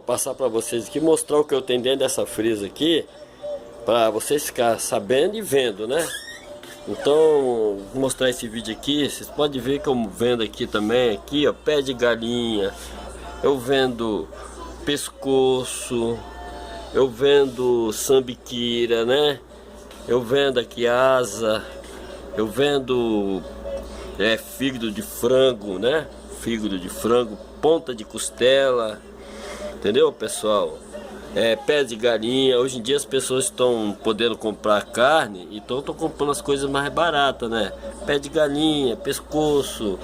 passar para vocês aqui, mostrar o que eu tenho dentro dessa frisa aqui, para vocês ficarem sabendo e vendo, né? Então, vou mostrar esse vídeo aqui. Vocês podem ver que eu vendo aqui também, aqui ó, pé de galinha, eu vendo pescoço, eu vendo sambiquira, né? Eu vendo aqui asa, eu vendo fígado de frango, né? Fígado de frango, ponta de costela, entendeu, pessoal? Pé de galinha. Hoje em dia as pessoas estão podendo comprar carne, então estão comprando as coisas mais baratas, né? Pé de galinha, pescoço,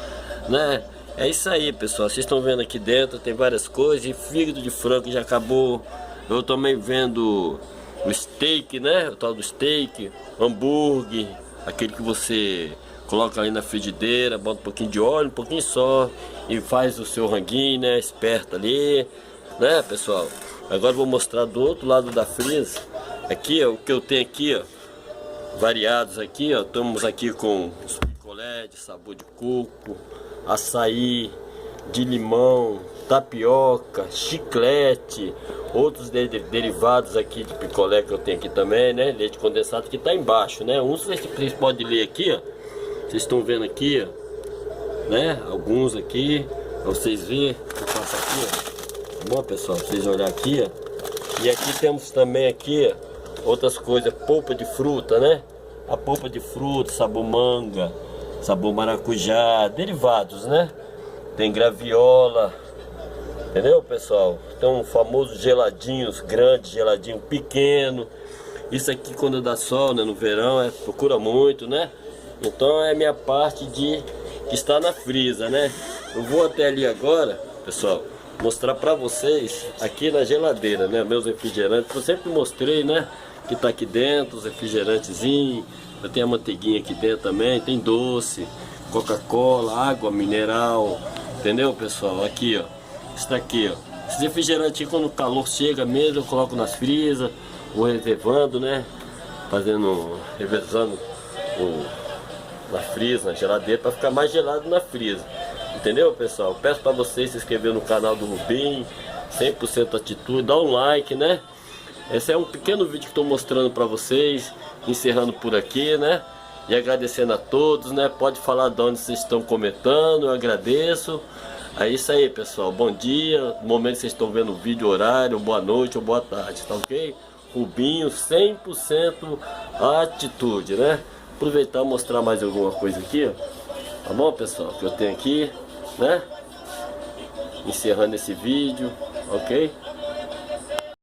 né? É isso aí, pessoal. Vocês estão vendo aqui dentro, tem várias coisas. E fígado de frango já acabou. Eu também vendo o steak, né? O tal do steak, hambúrguer, aquele que você coloca ali na frigideira, bota um pouquinho de óleo, um pouquinho só, e faz o seu ranguinho, né? Esperto ali, né, pessoal? Agora eu vou mostrar do outro lado da frisa. Aqui, ó, o que eu tenho aqui, ó, variados aqui, ó. Estamos aqui com os picolé de sabor de coco, açaí, de limão, tapioca, chiclete, outros derivados aqui de picolé que eu tenho aqui também, né? Leite condensado que tá embaixo, né? Uns vocês podem ler aqui, ó. Vocês estão vendo aqui, ó, né? Alguns aqui, pra vocês verem. Vou passar aqui, ó. Tá bom, pessoal? Pra vocês olharem aqui, ó. E aqui temos também aqui, ó, outras coisas, polpa de fruta, né? A polpa de fruta, sabor manga, sabor maracujá, derivados, né? Tem graviola, entendeu, pessoal? Então, famosos geladinhos grandes, geladinho pequeno. Isso aqui quando dá sol, né, no verão, procura muito, né? Então é minha parte de que está na frisa, né? Eu vou até ali agora, pessoal, mostrar pra vocês aqui na geladeira, né? Meus refrigerantes, eu sempre mostrei, né? Que tá aqui dentro, os refrigerantezinhos. Eu tenho a manteiguinha aqui dentro também, tem doce, Coca-Cola, água mineral, entendeu, pessoal? Aqui, ó, está aqui, ó. Esse refrigerante quando o calor chega mesmo, eu coloco nas frisas, vou reservando, né? Revezando na frisa, na geladeira, para ficar mais gelado na frisa. Entendeu, pessoal? Peço para vocês se inscrever no canal do Rubim, 100% atitude, dá um like, né? Esse é um pequeno vídeo que estou mostrando para vocês, encerrando por aqui, né? E agradecendo a todos, né? Pode falar de onde vocês estão comentando, eu agradeço. É isso aí, pessoal. Bom dia, no momento que vocês estão vendo o vídeo, horário, boa noite ou boa tarde, tá ok? Rubinho, 100% atitude, né? Aproveitar e mostrar mais alguma coisa aqui, ó. Tá bom, pessoal? Que eu tenho aqui, né? Encerrando esse vídeo, ok?